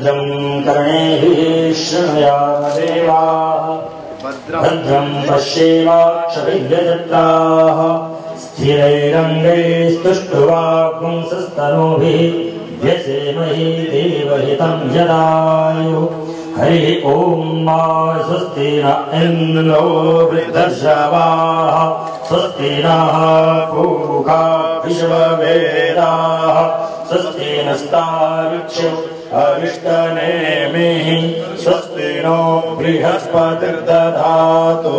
भद्रं कर्णेभिः शृणुयामदेवाः भद्रं पश्येमाक्षभिर्यजत्राः स्थिरैरङ्गैस्तुष्टुवापुंसस्तनूभिः व्यसेमहि देवहितं यदायुः। हरि ओम मा स्वस्ति न इन्द्रो वृद्धश्रवाः स्वस्ति नः पूषा विश्ववेदाः स्वस्ति नस्तार्क्ष्यो अरिष्टनेमिः स्वस्ति नो बृहस्पतिर्दधातु।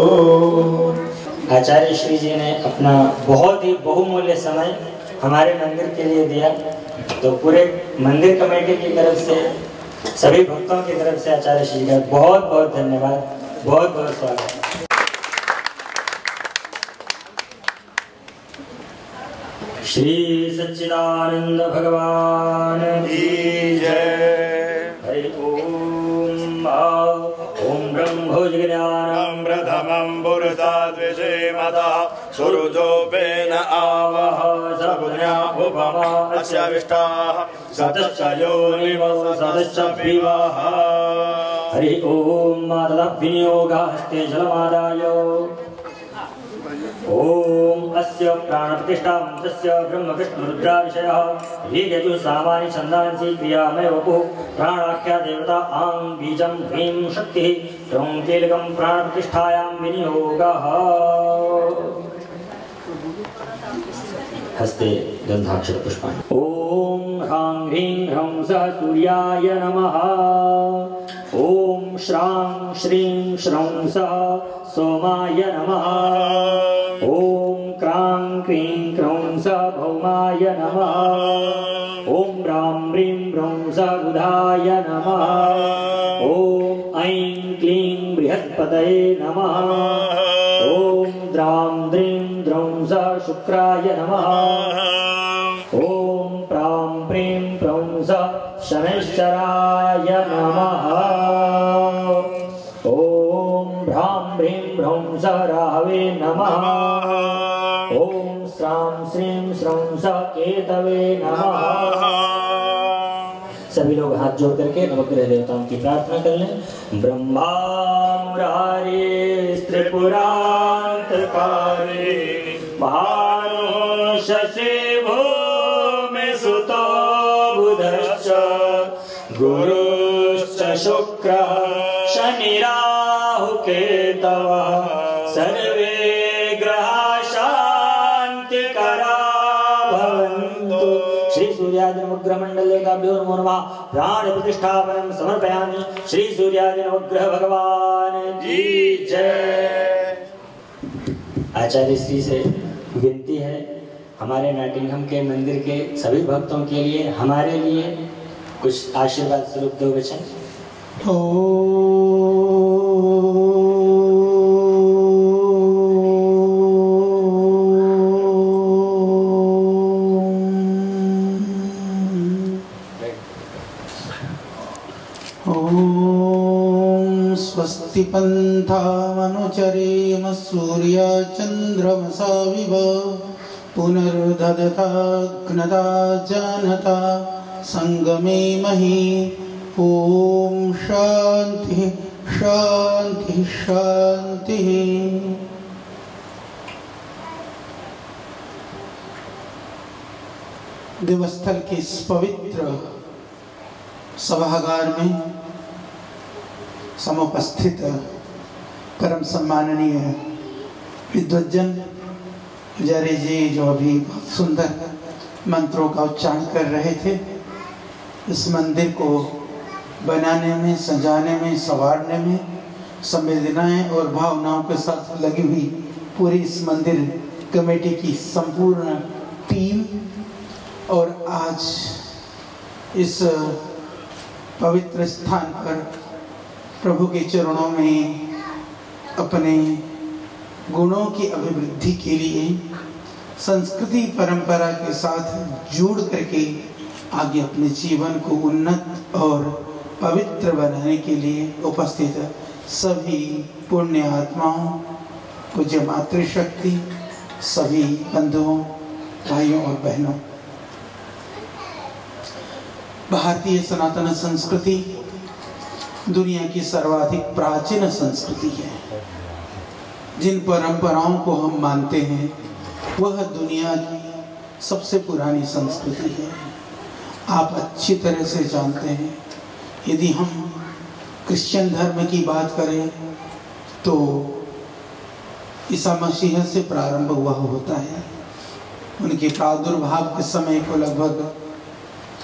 आचार्य श्री जी ने अपना बहुत ही बहुमूल्य समय हमारे मंदिर के लिए दिया, तो पूरे मंदिर कमेटी की तरफ से सभी भक्तों की तरफ से आचार्य श्री का बहुत बहुत धन्यवाद, बहुत बहुत स्वागत। श्री सच्चिदानंद भगवान की जय। हरि ओम ओम ब्रह्मोज्ञानं प्रथमं पुरुषाद्विषेमतः सुरुजोपेन आवह सपुण्या उपमा अस्य विष्टाः सतश्च योनिवो सतश्च विवाह। हरि ओम मातरविनियोगास्ते जलमादाय ओम अस्य प्राणप्रतिष्ठा मंत्रस्य ब्रह्म विष्णु रुद्रा विषयः लीगजु सामानि छन्दांसि क्रियामय वपुः प्राणाख्या देवता आं बीजं ह्रीं शक्तिः त्रं कीलकं प्राणप्रतिष्ठायां विनियोगः। हस्ते गन्धाक्षर पुष्पाणि। ओम ह्रां ह्रीं ह्रौं सः सूर्याय नमः। ओम श्रां श्रीं श्रौं सः सोमाय नमः। ओम क्रां क्रीं क्रौं सः भौमाय नमः। ओम ह्रां ह्रीं ह्रौं सः बुधाय नमः। ओम ऐं क्लीं बृहस्पतये नमः। ओम द्रां द्रीं द्रौं सः शुक्राय नमः। ओम प्रां प्रीं प्रौं सः शनैश्चराय नमः। ओम भ्रां ह्रीं ह्रौं सः राहवे नमः। ओम श्रां श्रीं श्रौं सः केतवे नमः। सभी लोग हाथ जोड़ करके नवग्रह देवताओं की प्रार्थना कर लें। ब्रह्मा मुरारे त्रिपुरांतकारे महानो शशि भूमि सुतो बुधश्च गुरुश्च शुक्रः शनि राहु केतवः सर्वे ग्रहा शान्तिकरा भवन्तु। श्री सूर्यादि नवग्रह मंडल देवताभ्यो नमो नमः। प्राण प्रतिष्ठापनं समर्पयामि। श्री सूर्यादि नवग्रह भगवान की जय। आचार्य श्री से विनती है, हमारे नॉटिंघम के मंदिर के सभी भक्तों के लिए, हमारे लिए कुछ आशीर्वाद स्वरूप दो वचन। स्वस्ति पन्थामनुचरेम सूर्या चन्द्रमसा विव पुनर्दधताग्नता जानता संगमे मही। ओम शांति शांति शांति। देवस्थल के इस पवित्र सभागार में समुपस्थित परम सम्माननीय विद्वज्जन पुजारी जी, जो अभी बहुत सुंदर मंत्रों का उच्चारण कर रहे थे, इस मंदिर को बनाने में, सजाने में, संवारने में संवेदनाएं और भावनाओं के साथ लगी हुई पूरी इस मंदिर कमेटी की संपूर्ण टीम, और आज इस पवित्र स्थान पर प्रभु के चरणों में अपने गुणों की अभिवृद्धि के लिए संस्कृति परंपरा के साथ जोड़ करके आगे अपने जीवन को उन्नत और पवित्र बनाने के लिए उपस्थित सभी पुण्य आत्माओं, पूज्य मातृशक्ति, सभी बंधुओं, भाइयों और बहनों, भारतीय सनातन संस्कृति दुनिया की सर्वाधिक प्राचीन संस्कृति है। जिन परंपराओं को हम मानते हैं वह दुनिया की सबसे पुरानी संस्कृति है। आप अच्छी तरह से जानते हैं, यदि हम क्रिश्चियन धर्म की बात करें तो ईसा मसीह से प्रारंभ हुआ होता है। उनके प्रादुर्भाव के समय को लगभग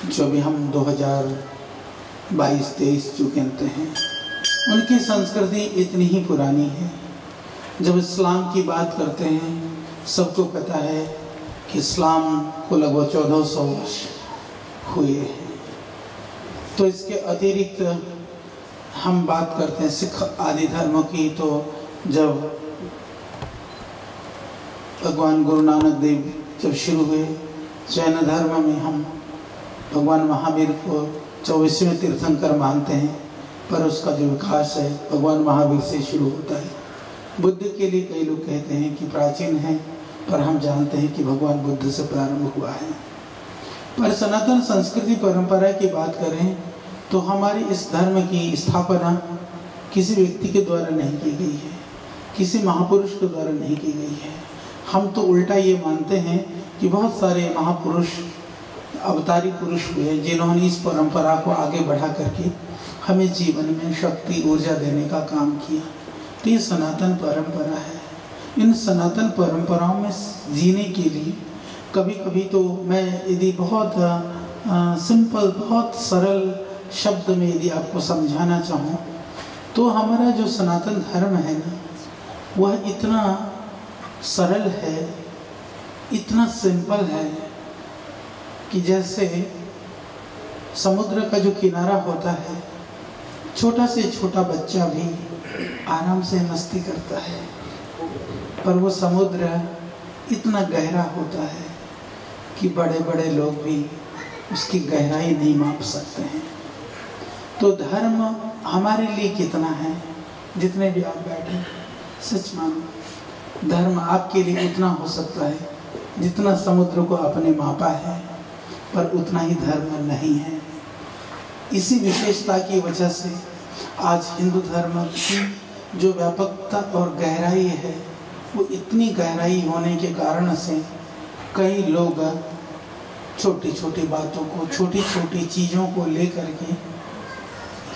जो भी हम 2022-23 जो कहते हैं, उनकी संस्कृति इतनी ही पुरानी है। जब इस्लाम की बात करते हैं, सबको पता है कि इस्लाम को लगभग 1400 वर्ष हुए हैं। तो इसके अतिरिक्त हम बात करते हैं सिख आदि धर्मों की, तो जब भगवान गुरु नानक देव जब शुरू हुए, जैन धर्म में हम भगवान महावीर को 24वें तीर्थंकर मानते हैं, पर उसका जो विकास है भगवान महावीर से शुरू होता है। बुद्ध के लिए कई लोग कहते हैं कि प्राचीन है, पर हम जानते हैं कि भगवान बुद्ध से प्रारंभ हुआ है। पर सनातन संस्कृति परंपरा की बात करें तो हमारे इस धर्म की स्थापना किसी व्यक्ति के द्वारा नहीं की गई है, किसी महापुरुष के द्वारा नहीं की गई है। हम तो उल्टा ये मानते हैं कि बहुत सारे महापुरुष अवतारी पुरुष हुए जिन्होंने इस परंपरा को आगे बढ़ा करके हमें जीवन में शक्ति ऊर्जा देने का काम किया। तो ये सनातन परंपरा है। इन सनातन परंपराओं में जीने के लिए कभी कभी तो मैं यदि बहुत सिंपल, बहुत सरल शब्द में यदि आपको समझाना चाहूँ तो हमारा जो सनातन धर्म है ना, वह इतना सरल है, इतना सिंपल है कि जैसे समुद्र का जो किनारा होता है, छोटा से छोटा बच्चा भी आराम से मस्ती करता है, पर वो समुद्र इतना गहरा होता है कि बड़े बड़े लोग भी उसकी गहराई नहीं माप सकते हैं। तो धर्म हमारे लिए कितना है, जितने भी आप बैठे, सच मानो धर्म आपके लिए उतना हो सकता है जितना समुद्र को आपने मापा है, पर उतना ही धर्म नहीं है। इसी विशेषता की वजह से आज हिंदू धर्म की जो व्यापकता और गहराई है, वो इतनी गहराई होने के कारण से कई लोग छोटी छोटी बातों को, छोटी छोटी चीज़ों को लेकर के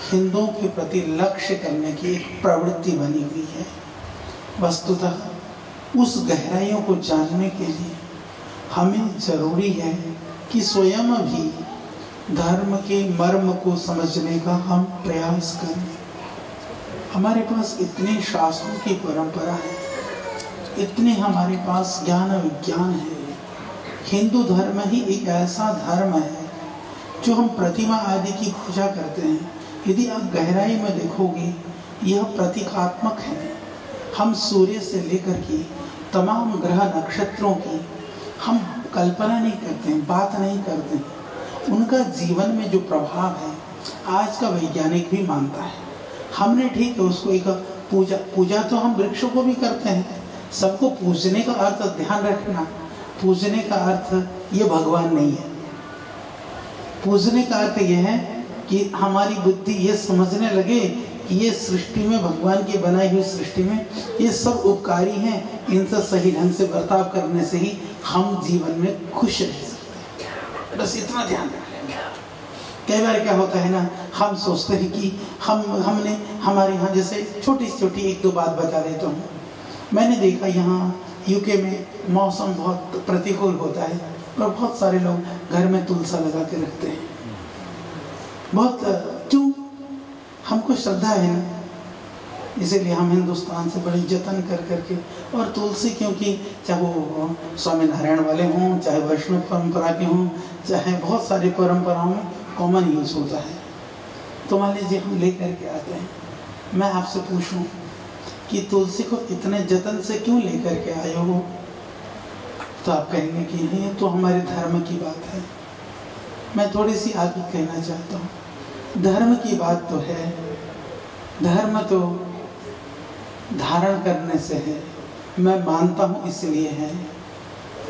हिंदुओं के प्रति लक्ष्य करने की एक प्रवृत्ति बनी हुई है। वस्तुतः उस गहराइयों को जानने के लिए हमें जरूरी है कि स्वयं भी धर्म के मर्म को समझने का हम प्रयास करें। हमारे पास इतने शास्त्रों की परंपरा है, इतने हमारे पास ज्ञान विज्ञान है। हिंदू धर्म ही एक ऐसा धर्म है जो हम प्रतिमा आदि की पूजा करते हैं। यदि आप गहराई में देखोगे, यह प्रतीकात्मक है। हम सूर्य से लेकर के तमाम ग्रह नक्षत्रों की हम कल्पना नहीं करते हैं, बात नहीं करते हैं। उनका जीवन में जो प्रभाव है आज का वैज्ञानिक भी मानता है। हमने ठीक है उसको एक पूजा तो हम वृक्षों को भी करते हैं। सबको पूजने का अर्थ, ध्यान रखना, पूजने का अर्थ ये भगवान नहीं है। पूजने का अर्थ यह है कि हमारी बुद्धि ये समझने लगे कि ये सृष्टि में, भगवान की बनाई हुई सृष्टि में ये सब उपकारी हैं, इनसे सही ढंग से बर्ताव करने से ही हम जीवन में खुश रह सकते हैं। बस इतना ध्यान रख लेंगे। कई बार क्या होता है ना, हम सोचते हैं कि हमने हमारे यहाँ, जैसे छोटी छोटी एक दो बात बता देता हूँ। मैंने देखा यहाँ यूके में मौसम बहुत प्रतिकूल होता है और बहुत सारे लोग घर में तुलसा लगा के रखते हैं। बहुत क्यों? हमको श्रद्धा है ना, इसीलिए हम हिंदुस्तान से बड़े जतन कर करके, और तुलसी क्योंकि चाहे वो स्वामी नारायण वाले हों, चाहे वैष्णव परंपरा के हों, चाहे बहुत सारी परंपराओं में कॉमन यूज होता है। तो मान लीजिए हम ले करके आते हैं, मैं आपसे पूछूं कि तुलसी को इतने जतन से क्यों लेकर के आए हो, तो आप कहेंगे कि नहीं, ये तो हमारे धर्म की बात है। मैं थोड़ी सी आगे कहना चाहता हूँ, धर्म की बात तो है, धर्म तो धारण करने से है, मैं मानता हूँ इसलिए है,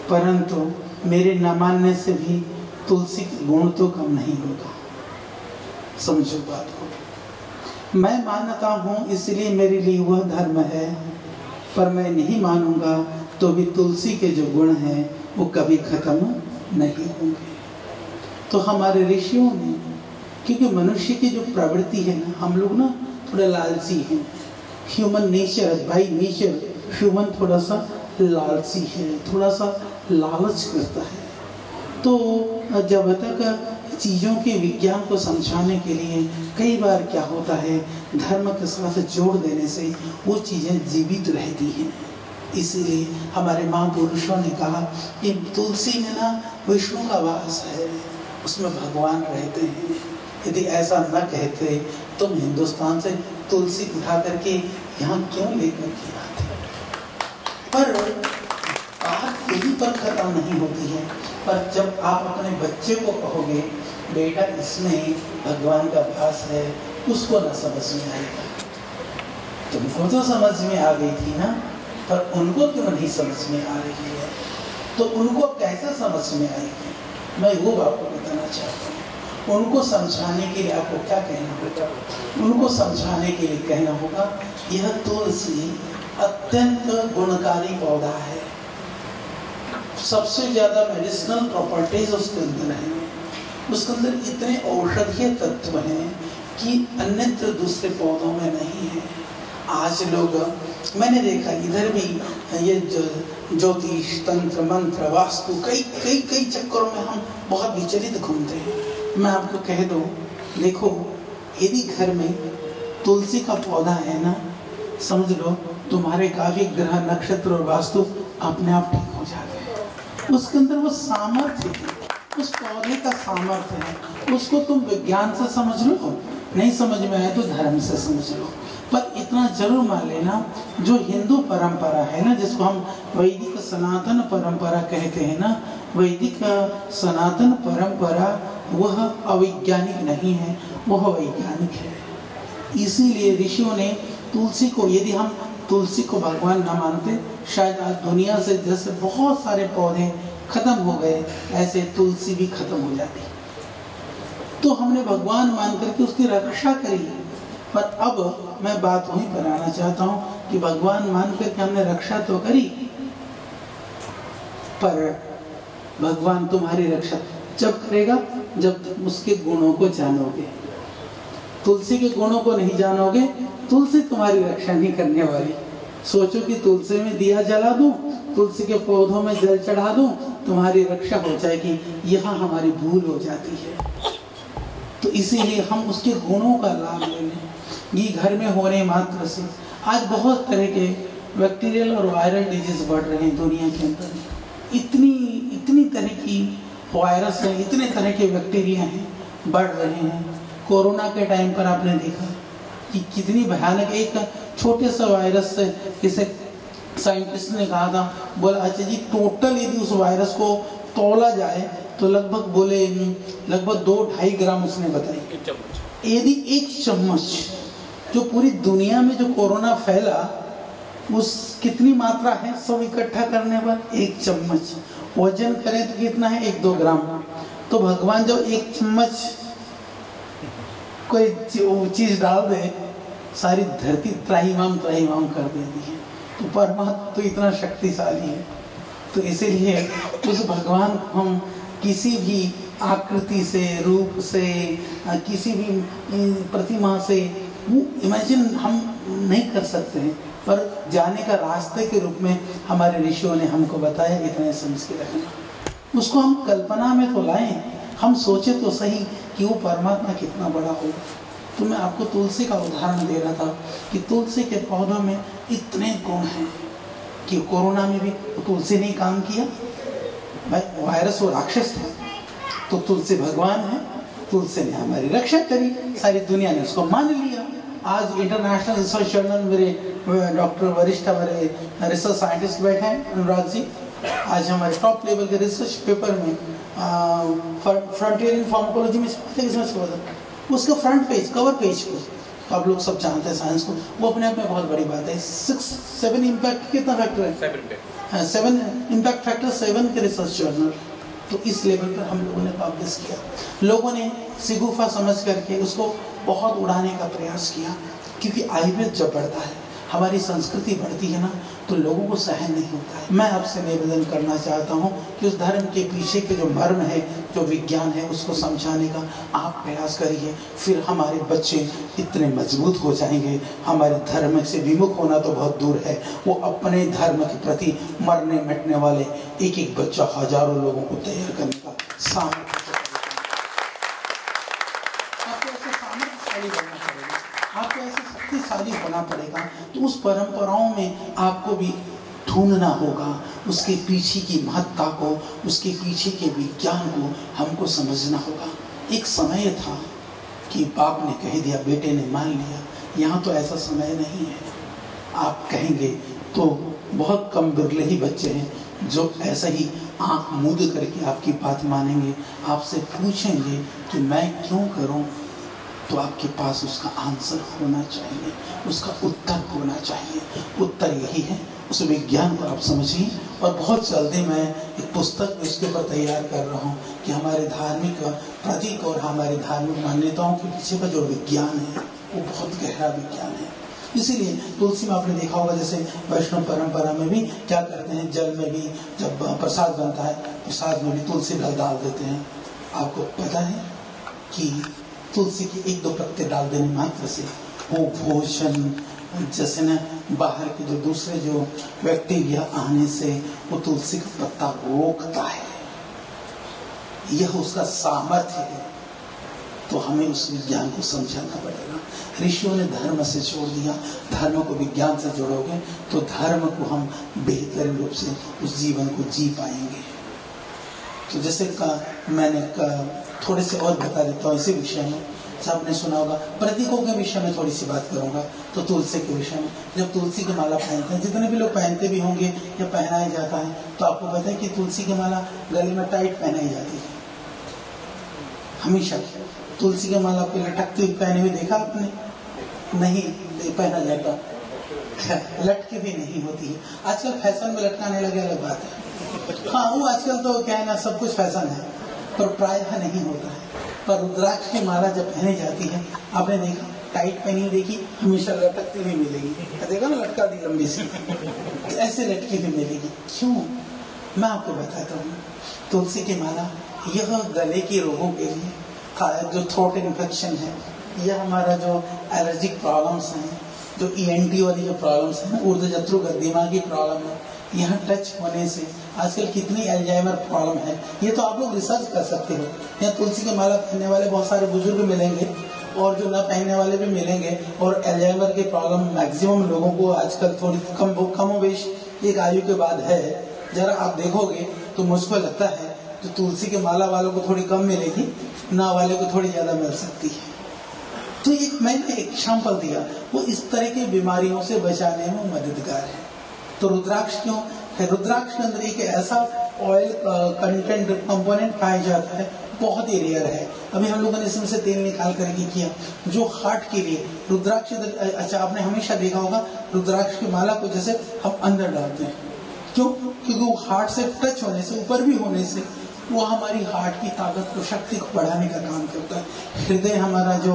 परंतु मेरे न मानने से भी तुलसी गुण तो कम नहीं होगा। समझो बात को। मैं मानता हूँ इसलिए मेरे लिए वह धर्म है, पर मैं नहीं मानूंगा तो भी तुलसी के जो गुण हैं वो कभी खत्म नहीं होंगे। तो हमारे ऋषियों ने, क्योंकि मनुष्य की जो प्रवृत्ति है ना, हम लोग ना थोड़ा लालची हैं, human nature by nature human थोड़ा सा लालची है, थोड़ा सा लालच करता है। तो जब तक चीज़ों के विज्ञान को समझाने के लिए कई बार क्या होता है, धर्म के साथ जोड़ देने से वो चीज़ें जीवित रहती हैं। इसीलिए हमारे महापुरुषों ने कहा कि तुलसी में ना विष्णु का वास है, उसमें भगवान रहते हैं। यदि ऐसा न कहते तो हिंदुस्तान से तुलसी उठा करके यहाँ क्यों लेकर के आते? पर बात यही पर खत्म नहीं होती है। पर जब आप अपने बच्चे को कहोगे बेटा इसमें भगवान का वास है, उसको न समझ में आएगा। तुमको तो समझ में आ गई थी ना, पर उनको क्यों नहीं समझ में आ रही है? तो उनको कैसे समझ में आएगी, मैं वो आपको बताना चाहता हूँ। उनको समझाने के लिए आपको क्या कहना होगा? उनको समझाने के लिए कहना होगा यह तुलसी अत्यंत गुणकारी पौधा है, सबसे ज्यादा मेडिसिनल प्रॉपर्टीज उसके अंदर है, उसके अंदर इतने औषधीय तत्व हैं कि अन्यत्र दूसरे पौधों में नहीं है। आज लोग, मैंने देखा इधर भी ये ज्योतिष तंत्र मंत्र वास्तु कई चक्करों में हम बहुत विचलित घूमते हैं। मैं आपको कह दूं, देखो यदि घर में तुलसी का पौधा है ना, समझ लो तुम्हारे काफी ग्रह नक्षत्र और वास्तु अपने आप ठीक हो जाते हैं। उसके अंदर वो सामर्थ्य है, उस पौधे का सामर्थ्य है। उसको तुम विज्ञान से समझ लो, नहीं समझ में आए तो धर्म से समझ लो। पर इतना जरूर मान लेना, जो हिंदू परंपरा है ना, जिसको हम वैदिक सनातन परंपरा कहते हैं ना, वैदिक सनातन परंपरा वह अवैज्ञानिक नहीं है, वह वैज्ञानिक है। इसीलिए ऋषियों ने तुलसी को, यदि हम तुलसी को भगवान न मानते, शायद आज दुनिया से जैसे बहुत सारे पौधे खत्म हो गए, ऐसे तुलसी भी खत्म हो जाती। तो हमने भगवान मान करके उसकी रक्षा करी। पर अब मैं बात वहीं पर आना चाहता हूँ कि भगवान मान करके हमने रक्षा तो करी, पर भगवान तुम्हारी रक्षा जब करेगा जब तुम उसके गुणों को जानोगे। तुलसी के गुणों को नहीं जानोगे, तुलसी तुम्हारी रक्षा नहीं करने वाली। सोचो कि तुलसी में दिया जला दूं, तुलसी के पौधों में जल चढ़ा दूं, तुम्हारी रक्षा हो जाएगी। यहाँ हमारी भूल हो जाती है। तो इसीलिए हम उसके गुणों का लाभ ले लें। ये घर में होने मात्र से आज बहुत तरह के बैक्टीरियल और वायरल डिजीज बढ़ रहे हैं दुनिया के अंदर। इतनी तरह की वायरस है, इतने तरह के बैक्टीरिया हैं, बढ़ रहे हैं। कोरोना के टाइम पर आपने देखा कि कितनी भयानक एक छोटे सा वायरस से, जिसे साइंटिस्ट ने कहा था, बोला अच्छा जी टोटल यदि उस वायरस को तोला जाए तो लगभग 2-2.5 ग्राम उसने बताई। यदि एक चम्मच, जो पूरी दुनिया में जो कोरोना फैला, उस कितनी मात्रा है सब इकट्ठा करने पर? एक चम्मच। वजन करें तो कितना है? 1-2 ग्राम। तो भगवान जब एक चम्मच कोई चीज डाल दे, सारी धरती त्राहिमाम कर देती है। तो परमात्मा तो इतना शक्तिशाली है। तो इसीलिए उस भगवान को हम किसी भी आकृति से, रूप से, किसी भी प्रतिमा से वो इमेजिन हम नहीं कर सकते हैं, पर जाने का रास्ते के रूप में हमारे ऋषियों ने हमको बताया, इतने समझ के रखना। उसको हम कल्पना में तो लाएं, हम सोचे तो सही कि वो परमात्मा कितना बड़ा होगा। तो मैं आपको तुलसी का उदाहरण दे रहा था कि तुलसी के पौधों में इतने गुण हैं कि कोरोना में भी तुलसी ने काम किया। भाई वायरस वो राक्षस था, तो तुलसी भगवान है, तुलसी ने हमारी रक्षा करी, सारी दुनिया ने उसको मान लिया। आज इंटरनेशनल रिसर्च जर्नल मेरे डॉक्टर वरिष्ठ हमारे रिसर्च साइंटिस्ट बैठे हैं, अनुराग जी, आज हमारे टॉप लेवल के रिसर्च पेपर में फ्रंटियर इन फार्माकोलॉजी में उसका फ्रंट पेज, कवर पेज को आप लोग सब जानते हैं साइंस को, वो अपने आप में बहुत बड़ी बात है। 7 इम्पैक्ट कितना फैक्टर है? 7 इम्पैक्ट फैक्टर 7 के रिसर्च जर्नल, तो इस लेवल पर हम लोगों ने पब्लिश किया। लोगों ने शिगुफा समझ करके उसको बहुत उड़ाने का प्रयास किया, क्योंकि आयुर्वेद जब बढ़ता है, हमारी संस्कृति बढ़ती है ना, तो लोगों को सहन नहीं होता है। मैं आपसे निवेदन करना चाहता हूँ कि उस धर्म के पीछे के जो मर्म है, जो विज्ञान है, उसको समझाने का आप प्रयास करिए। फिर हमारे बच्चे इतने मजबूत हो जाएंगे। हमारे धर्म से विमुख होना तो बहुत दूर है, वो अपने धर्म के प्रति मरने मिटने वाले एक एक बच्चा हजारों लोगों को तैयार करने का सामर्थ्य बनना पड़ेगा, आपको ऐसे शक्तिशाली होना पड़ेगा। तो उस परंपराओं में आपको भी ढूंढना होगा, उसके पीछे की महत्ता को, उसके पीछे के विज्ञान को हमको समझना होगा। एक समय था कि बाप ने कह दिया, बेटे ने मान लिया। यहाँ तो ऐसा समय नहीं है। आप कहेंगे तो बहुत कम बिरले ही बच्चे हैं जो ऐसा ही आंख मूंद करके आपकी बात मानेंगे। आपसे पूछेंगे कि मैं क्यों करूं, तो आपके पास उसका आंसर होना चाहिए, उसका उत्तर होना चाहिए। उत्तर यही है, उस विज्ञान को आप समझिए। और बहुत जल्दी मैं एक पुस्तक इसके ऊपर तैयार कर रहा हूँ कि हमारे धार्मिक प्रतीक और हमारे धार्मिक मान्यताओं के पीछे का जो विज्ञान है वो बहुत गहरा विज्ञान है। इसीलिए तुलसी में आपने देखा होगा, जैसे वैष्णव परंपरा में भी क्या करते हैं, जल में भी जब प्रसाद बनता है, प्रसाद में भी तुलसी डाल देते हैं। आपको पता है कि तुलसी के एक दो पत्ते डाल देने मात्र से वो भोजन, जैसे न बाहर के जो दूसरे जो बैक्टीरिया आने से वो तुलसी का पत्ता रोकता है, यह उसका सामर्थ्य है। तो हमें उस विज्ञान को समझाना पड़ेगा। ऋषियों ने धर्म से जोड़ दिया, धर्म को विज्ञान से जोड़ोगे तो धर्म को हम बेहतर रूप से उस जीवन को जी पाएंगे। तो जैसे मैंने थोड़े से और बता देता हूँ इसी विषय में। आपने सुना होगा, प्रतीकों के विषय में थोड़ी सी बात करूंगा। तो तुलसी के विषय में, जब तुलसी की माला पहनते हैं, जितने भी लोग पहनते भी होंगे या पहनाया जाता है, तो आपको पता है कि तुलसी की माला गले में टाइट पहनाई जाती है। हमेशा तुलसी की माला आपको लटकती हुई पहने हुए देखा आपने? नहीं पहना जाता, लटके भी नहीं होती है। आजकल फैशन में लटकाने लगे, अलग बात है। हाँ, वो आजकल तो क्या है ना, सब कुछ फैशन है, पर प्रायः नहीं होता है। पर रुद्राक्ष की माला जब पहनी जाती है, आपने देखा टाइट पहनी देखी, हमेशा लटकती हुई मिलेगी। देखा ना, लटका दी लंबी सी, ऐसे लटकी हुई मिलेगी। क्यों? मैं आपको बताता हूँ। तुलसी की माला यह गले के रोगों के लिए, जो थ्रोट इन्फेक्शन है, यह हमारा जो एलर्जिक प्रॉब्लम्स हैं, जो ENT वाली जो प्रॉब्लम्स हैं, ऊर्ध्व जत्रुक दिमागी प्रॉब्लम है, यहाँ टच होने से आजकल कितनी अल्जाइमर प्रॉब्लम है, ये तो आप लोग रिसर्च कर सकते हो। यहाँ तुलसी की माला पहनने वाले बहुत सारे बुजुर्ग मिलेंगे और जो न पहनने वाले भी मिलेंगे। और अल्जाइमर की प्रॉब्लम मैक्सिमम लोगों को आजकल थोड़ी कमोबेश एक आयु के बाद है। जरा आप देखोगे तो मुझको लगता है तो तुलसी की माला वालों को थोड़ी कम मिलेगी, ना वाले को थोड़ी ज्यादा मिल सकती है। तो एक मैंने एक एग्जाम्पल दिया, वो इस तरह की बीमारियों से बचाने में मददगार है। तो रुद्राक्ष क्यों है? रुद्राक्ष के अंदर एक ऐसा ऑयल कंटेंट कंपोनेंट पाया जाता है, बहुत ही रेयर है। अभी हम लोगों ने इसमें से तेल निकाल करके किया, जो हार्ट के लिए रुद्राक्ष। अच्छा, आपने हमेशा देखा होगा रुद्राक्ष की माला को जैसे हम अंदर डालते हैं, क्यों? क्योंकि वो हार्ट से टच होने से, ऊपर भी होने से, वो हमारी हार्ट की ताकत को, शक्ति को बढ़ाने का काम करता है। हृदय हमारा जो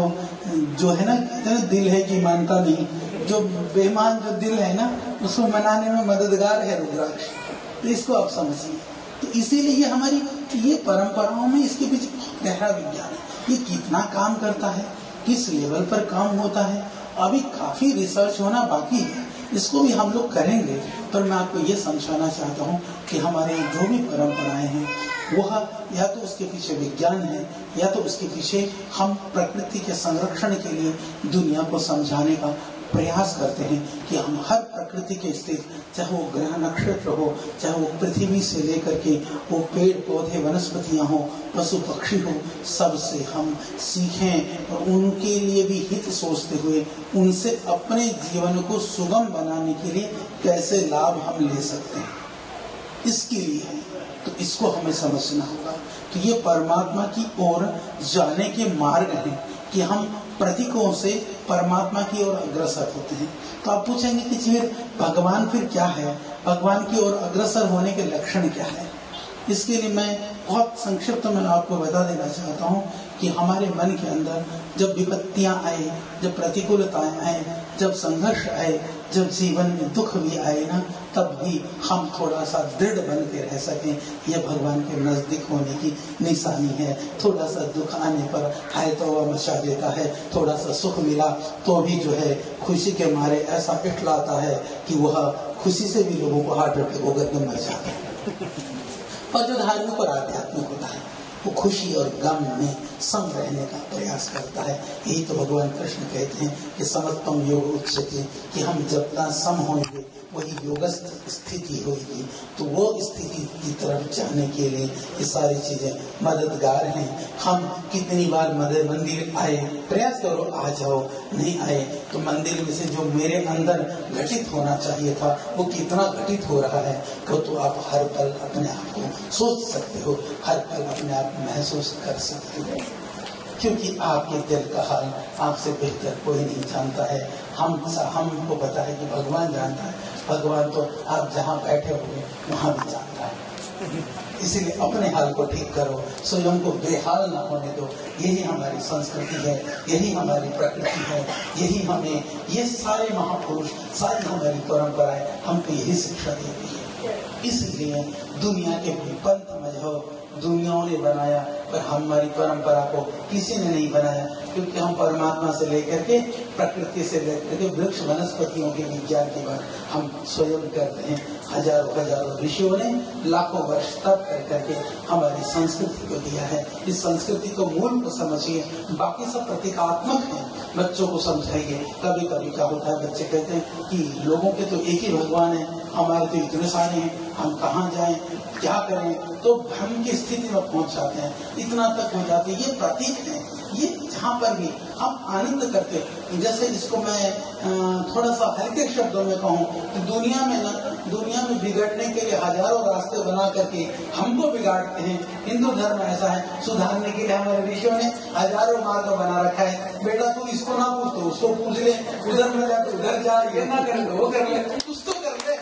है ना, कहते हैं दिल है कि मानता नहीं, जो बेईमान जो दिल है ना, उसको मनाने में मददगार है रुद्राक्ष। तो इसको आप समझिए। तो इसीलिए ये हमारी ये परंपराओं में इसके पीछे बहुत गहरा विज्ञान है। ये कितना काम करता है, किस लेवल पर काम होता है, अभी काफी रिसर्च होना बाकी है। इसको भी हम लोग करेंगे। पर मैं आपको ये समझाना चाहता हूँ कि हमारे यहाँ जो भी परंपराएं हैं, वह या तो उसके पीछे विज्ञान है, या तो उसके पीछे हम प्रकृति के संरक्षण के लिए दुनिया को समझाने का प्रयास करते हैं कि हम हर प्रकृति के स्थित, चाहे वो ग्रह नक्षत्र हो, चाहे वो पृथ्वी से लेकर के वो पेड़ पौधे वनस्पतियां हो, पशु पक्षी हो, सबसे हम सीखें और उनके लिए भी हित सोचते हुए उनसे अपने जीवन को सुगम बनाने के लिए कैसे लाभ हम ले सकते हैं, इसके लिए है। तो इसको हमें समझना होगा। तो ये परमात्मा की ओर जाने के मार्ग हैं कि हम प्रतीकों से परमात्मा की ओर अग्रसर होते हैं। तो आप पूछेंगे कि फिर भगवान फिर क्या है, भगवान की ओर अग्रसर होने के लक्षण क्या है? इसके लिए मैं बहुत संक्षिप्त में आपको बता देना चाहता हूँ कि हमारे मन के अंदर जब विपत्तियां आए, जब प्रतिकूलताएं आए, जब संघर्ष आए, जब जीवन में दुख भी आए ना, तब भी हम थोड़ा सा दृढ़ बन के रह सकें, यह भगवान के नजदीक होने की निशानी है। थोड़ा सा दुख आने पर हाय तौबा मचा देता है, थोड़ा सा सुख मिला तो भी जो है खुशी के मारे ऐसा इठलाता है कि वह खुशी से भी लोगों को हार्ट अटैक होकर के मर जाता है। और जो धार्मिक और आध्यात्मिक होता है वो खुशी और गम में सम रहने का प्रयास करता है। यही तो भगवान कृष्ण कहते हैं कि समत्वम योग उच्यते, कि हम जब तक सम होंगे वही योगस्थ स्थिति होगी। तो वो स्थिति की तरफ जाने के लिए ये सारी चीजें मददगार हैं। हम कितनी बार मंदिर आए, प्रयास करो आ जाओ, नहीं आए तो मंदिर में से जो मेरे अंदर घटित होना चाहिए था वो कितना घटित हो रहा है वो तो आप हर पल अपने आप को सोच सकते हो, हर पल अपने आप महसूस कर सकते हो, क्योंकि आपके दिल का हाल आपसे बेहतर कोई नहीं जानता है। हमको पता है कि भगवान जानता है, भगवान तो आप जहाँ बैठे हुए वहाँ भी जानता है। इसीलिए अपने हाल को ठीक करो, स्वयं को बेहाल ना होने दो। यही हमारी संस्कृति है, यही हमारी प्रकृति है, यही हमें ये सारे महापुरुष, सारी हमारी परंपराएं हमको यही शिक्षा देती है। इसलिए दुनिया के पंथ मजहब दुनियाओं ने बनाया, पर हमारी परंपरा को किसी ने नहीं बनाया, क्योंकि हम परमात्मा से लेकर के प्रकृति से लेकर के वृक्ष वनस्पतियों के विज्ञान की बात हम स्वयं करते हैं। हजारों ऋषियों ने लाखों वर्ष तप कर करके हमारी संस्कृति को दिया है। इस संस्कृति को मूल को समझिए, बाकी सब प्रतीकात्मक है। बच्चों को समझाइए। कभी कभी क्या होता है, बच्चे कहते हैं कि लोगों के तो एक ही भगवान है, हमारे तो इतने सारे हैं, हम कहाँ जाएं, क्या करें, तो भ्रम की स्थिति में पहुंच जाते हैं, इतना तक हो जाते हैं। ये प्रतीक है, ये जहाँ पर भी हम आनंद करते हैं। जैसे इसको मैं थोड़ा सा हल्के शब्दों में कहूँ तो दुनिया में बिगड़ने के लिए हजारों रास्ते बना करके हमको बिगाड़ते हैं। हिंदू धर्म ऐसा है, सुधारने के लिए हमारे ऋषियों ने हजारों मार्ग बना रखा है। बेटा तू इसको ना पूछ तो उसको पूछ ले, उधर में जा तो उधर जा, ये ना कर वो कर ले, कुछ तो कर ले।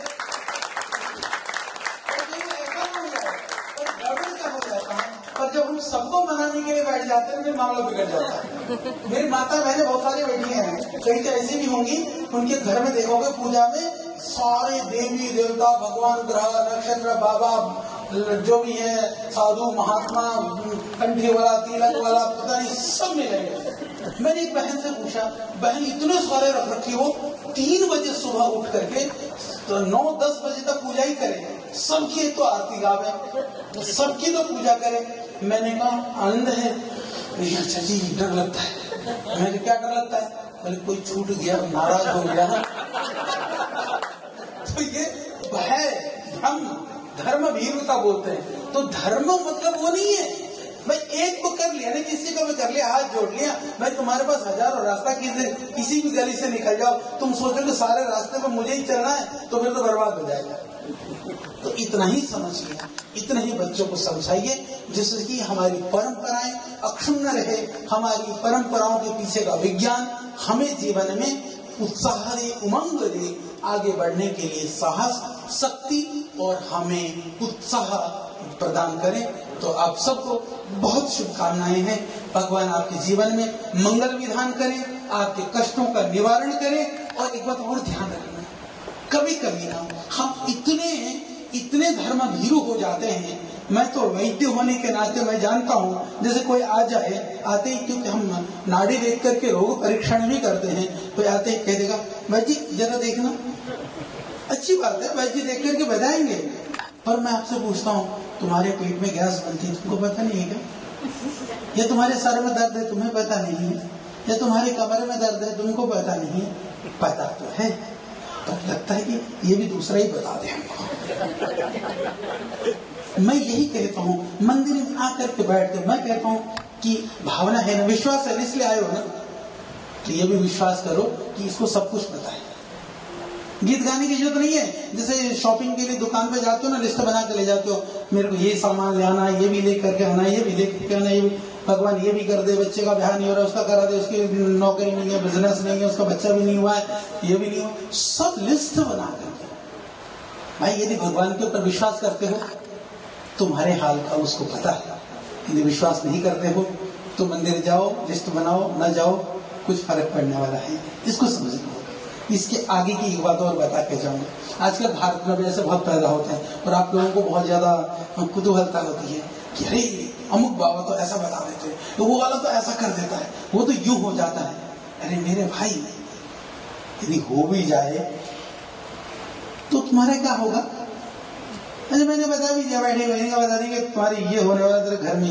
पर जब हम सबको मनाने के लिए बैठ जाते हैं फिर मामला बिगड़ जाता है। मेरी माता बहनें बहुत सारी बैठी हैं, कहीं तो ऐसी भी होंगी, उनके घर में देखोगे पूजा में सारे देवी देवता, भगवान, ग्रह नक्षत्र, बाबा जो भी है, साधु महात्मा, कंठी वाला, तिलक वाला, पता नहीं सब मिलेंगे। मैंने एक बहन से पूछा, बहन इतने सारे रख रखी हो, 3 बजे सुबह उठ करके तो 9-10 बजे तक पूजा ही करे, सबकी तो आरती गावे, सबकी तो पूजा करे। मैंने कहा आनंद है। अच्छा जी डर लगता है। मैंने क्या डर लगता है? मैंने कोई छूट गया, नाराज हो गया ना। तो ये है हम धर्म भीरुता बोलते हैं। तो धर्म मतलब वो नहीं है भाई एक को कर लिया ना, किसी को भी कर लिया, हाथ जोड़ लिया, भाई तुम्हारे पास हजारों रास्ता, किसी भी गली से निकल जाओ, तुम सोचो कि सारे रास्ते पर मुझे ही चलना है, तो फिर तो बर्बाद हो जाएगा। तो इतना ही समझिए, इतना ही बच्चों को समझाइए, जिससे कि हमारी परंपराएं अक्षुण्ण रहे, हमारी परंपराओं के पीछे का विज्ञान हमें जीवन में उत्साह दे, उमंग दे, आगे बढ़ने के लिए साहस, शक्ति और हमें उत्साह प्रदान करें। तो आप सबको बहुत शुभकामनाएं हैं। भगवान आपके जीवन में मंगल विधान करें, आपके कष्टों का निवारण करें। और एक बात और ध्यान रखना, कभी कभी ना हम इतने धर्म भीरू हो जाते हैं। मैं तो वैद्य होने के नाते मैं जानता हूँ, जैसे कोई आ जाए, आते ही, क्योंकि हम नाड़ी देख करके रोग परीक्षण भी करते हैं, कोई आते ही कह देगा भाई जी जरा देखना, अच्छी बात है, भाई जी देख करके बताएंगे। पर मैं आपसे पूछता हूँ, तुम्हारे पेट में गैस बनती है, तुमको पता नहीं है क्या? या तुम्हारे सर में दर्द है, तुम्हें पता नहीं है? या तुम्हारे कमर में दर्द है, तुमको पता नहीं है? पता तो है, पर लगता है कि ये भी दूसरा ही बता दे हमको। मैं यही कहता हूँ, मंदिर में आकर के बैठ के मैं कहता हूँ कि भावना है ना, विश्वास है, इसलिए आए हो ना, तो ये भी विश्वास करो कि इसको सब कुछ पता है। गीत गाने की जरूरत नहीं है। जैसे शॉपिंग के लिए दुकान पे जाते हो ना, लिस्ट बना के ले जाते हो, मेरे को ये सामान ले आना है, ये भी ले करके आना है, ये भी ले करके आना है, भगवान ये भी कर दे, बच्चे का ब्याह नहीं हो रहा उसका करा दे, उसकी नौकरी नहीं है, बिजनेस नहीं है, उसका बच्चा भी नहीं हुआ है, ये भी नहीं हुआ, सब लिस्ट बना करके। भाई यदि भगवान के ऊपर विश्वास करते हो तुम्हारे हाल का उसको पता है। यदि विश्वास नहीं करते हो तो मंदिर जाओ, लिस्ट बनाओ, न जाओ, कुछ फर्क पड़ने वाला है, इसको समझना होगा। इसके आगे की एक बात और बता के जाऊंगा। आजकल भारत में ऐसे बहुत पैदा होते हैं और आप लोगों को बहुत ज्यादा कुतूहलता होती है कि अरे अमुक बाबा तो ऐसा बता देते हैं, तो वो वाला तो ऐसा कर देता है, वो तो यूं हो जाता है। अरे मेरे भाई, यदि हो भी जाए तो तुम्हारा क्या होगा? अच्छा मैंने बता भी दिया, बैठे बहनी का बता दी कि तुम्हारे ये होने वाला तेरे घर में,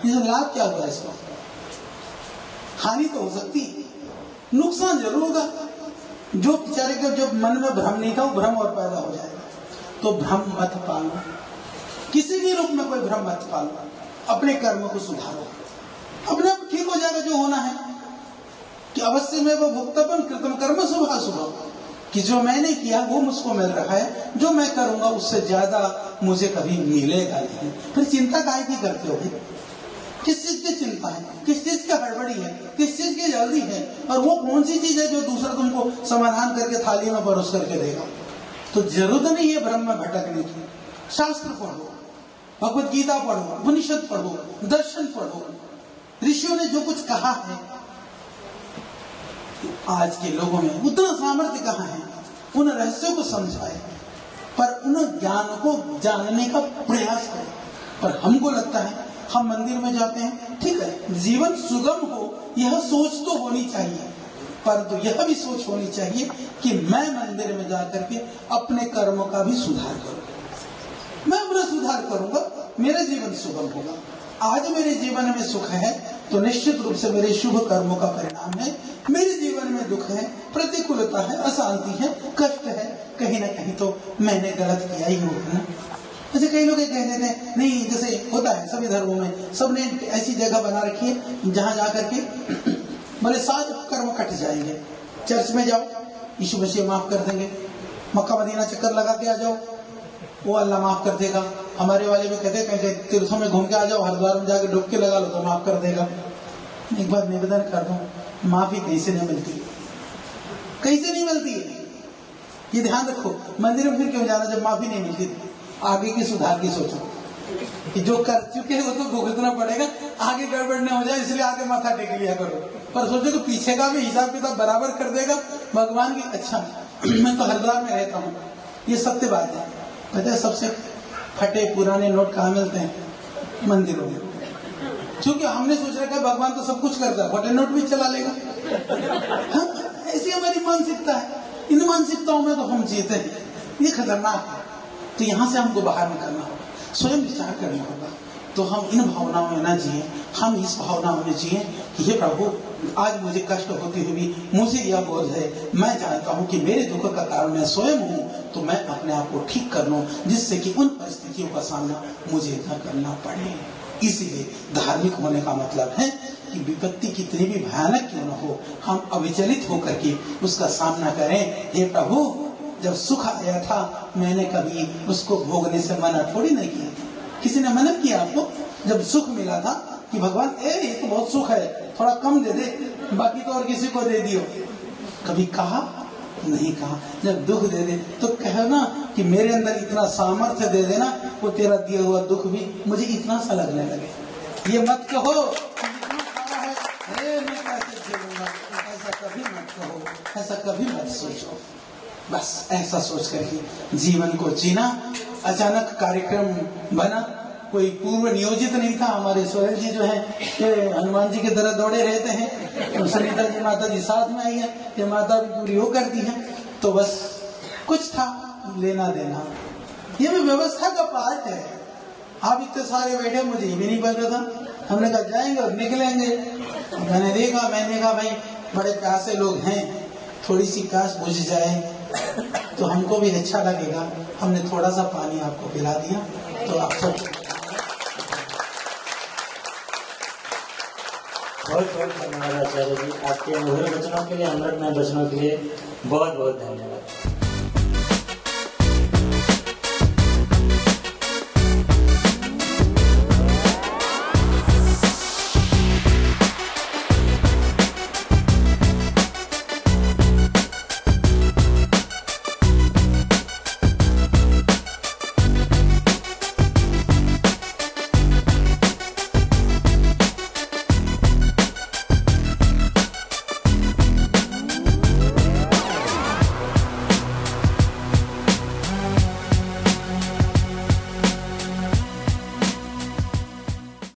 ये लाभ क्या होगा? इसका हानि तो हो सकती, नुकसान जरूर होगा। जो बेचारे के जो मन में भ्रम नहीं था वो भ्रम और पैदा हो जाएगा। तो भ्रम मत पालो, किसी भी रूप में कोई भ्रम मत पालो, अपने कर्म को सुधारो, अपने आप ठीक हो जाएगा। जो होना है कि अवश्य में वो भुक्तव्यम कृतम कर्म शुभ शुभ, कि जो मैंने किया वो मुझको मिल रहा है, जो मैं करूंगा उससे ज्यादा मुझे कभी मिलेगा नहीं। फिर चिंता काहे की करते हो? किस चीज की चिंता है? किस चीज की हड़बड़ी है? किस चीज की जल्दी है? और वो कौन सी चीज है जो दूसरा तुमको समाधान करके थाली में परोस करके देगा? तो जरूरत नहीं है भ्रम में भटकने की। शास्त्र पढ़ो, भगवत गीता पढ़ो, उपनिषद पढ़ो, दर्शन पढ़ो। ऋषियों ने जो कुछ कहा है, आज के लोगों में उतना सामर्थ्य कहाँ है उन रहस्यों को समझाए, पर उन ज्ञान को जानने का प्रयास करें। पर हमको लगता है हम मंदिर में जाते हैं, ठीक है, जीवन सुगम हो यह सोच तो होनी चाहिए, परंतु यह भी सोच होनी चाहिए कि मैं मंदिर में जाकर के अपने कर्मों का भी सुधार करूं। मैं अपना सुधार करूंगा, मेरा जीवन सुगम होगा। आज मेरे जीवन में सुख है तो निश्चित रूप से मेरे शुभ कर्मों का परिणाम है। मेरे जीवन में दुख है, प्रतिकूलता है, अशांति है, कष्ट है, कहीं ना कहीं तो मैंने गलत किया ही होगा ना। जैसे कई लोग कह देते हैं, नहीं जैसे होता है सभी धर्मों में, सबने ऐसी जगह बना रखी है जहां जाकर के बोले सारे कर्म कट जाएंगे। चर्च में जाओ, यीशु मसीह माफ कर देंगे। मक्का मदीना चक्कर लगा के आ जाओ, वो अल्लाह माफ कर देगा। हमारे वाले भी कहते हैं कहीं तीर्थों में घूम के आ जाओ, हरिद्वार में जाकर डुबकी लगा लो तो माफ कर देगा। एक बात निवेदन कर दूं, माफी कैसे नहीं मिलती, कैसे नहीं मिलती है ये ध्यान रखो। मंदिर में फिर क्यों जाना जब माफी नहीं मिलती? आगे की सुधार की सोचो कि जो कर चुके हैं वो तो भुगतना पड़ेगा, आगे गड़बड़ न हो जाए इसलिए आगे माथा टेक लिया करो। पर सोचो कि पीछे का भी हिसाब किताब बराबर कर देगा भगवान की। अच्छा मैं तो हरिद्वार में रहता हूँ, ये सत्य बात है। पता है सबसे फटे पुराने नोट कहाँ मिलते हैं? मंदिरों में। क्योंकि हमने सोच रखा है भगवान तो सब कुछ करता है, फटे नोट भी चला लेगा। हाँ, ऐसी हमारी मानसिकता है। इन मानसिकताओं में तो हम जीते हैं, ये खतरनाक है। तो यहाँ से हमको बाहर निकलना होगा, स्वयं विचार करना होगा। तो हम इन भावनाओं में ना जिए, हम इस भावनाओं में जिए कि हे प्रभु आज मुझे कष्ट होते हुए भी मुझे यह बोध है, मैं जानता हूँ कि मेरे दुख का कारण मैं स्वयं हूँ, तो मैं अपने आप को ठीक कर लूँ जिससे कि उन परिस्थितियों का सामना मुझे न करना पड़े। इसीलिए धार्मिक होने का मतलब है कि विपत्ति कितनी भी भयानक क्यों न हो, हम अविचलित होकर के उसका सामना करें। हे प्रभु जब सुख आया था मैंने कभी उसको भोगने से मना थोड़ी नहीं किया था। किसी ने मना किया आपको? जब सुख मिला था कि भगवान ये तो बहुत सुख है, थोड़ा कम दे दे, बाकी तो और किसी को दे दियो, कभी कहा? नहीं कहा। जब दुख दे दे तो कहो ना कि मेरे अंदर इतना सामर्थ्य दे देना वो तेरा दिया हुआ दुख भी मुझे इतना सा लगने लगे। ये मत कहो इतना खाना है, अरे मैं कैसे झेलूंगा, ऐसा कभी मत कहो, ऐसा कभी मत सोचो। बस ऐसा सोच करके जीवन को जीना। अचानक कार्यक्रम बना, कोई पूर्व नियोजित नहीं था। हमारे सोहेल जी जो हैं हनुमान जी की तरह दौड़े रहते हैं, तो सुनीता जी माता जी साथ में आई है, ये माता भी पूरी हो करती है। तो बस कुछ था लेना देना, ये भी व्यवस्था का पार्ट है। आप इतने सारे बैठे, मुझे ये भी नहीं पता था। हमने कहा जाएंगे और निकलेंगे। मैंने देखा भाई बड़े प्यासे लोग हैं, थोड़ी सी प्यास बुझ जाए तो हमको भी अच्छा लगेगा। हमने थोड़ा सा पानी आपको पिला दिया। तो आप सब बहुत बहुत धन्यवाद आचार्य जी, आपके मधुर वचनों के लिए, अमृतमय वचनों के लिए बहुत बहुत धन्यवाद।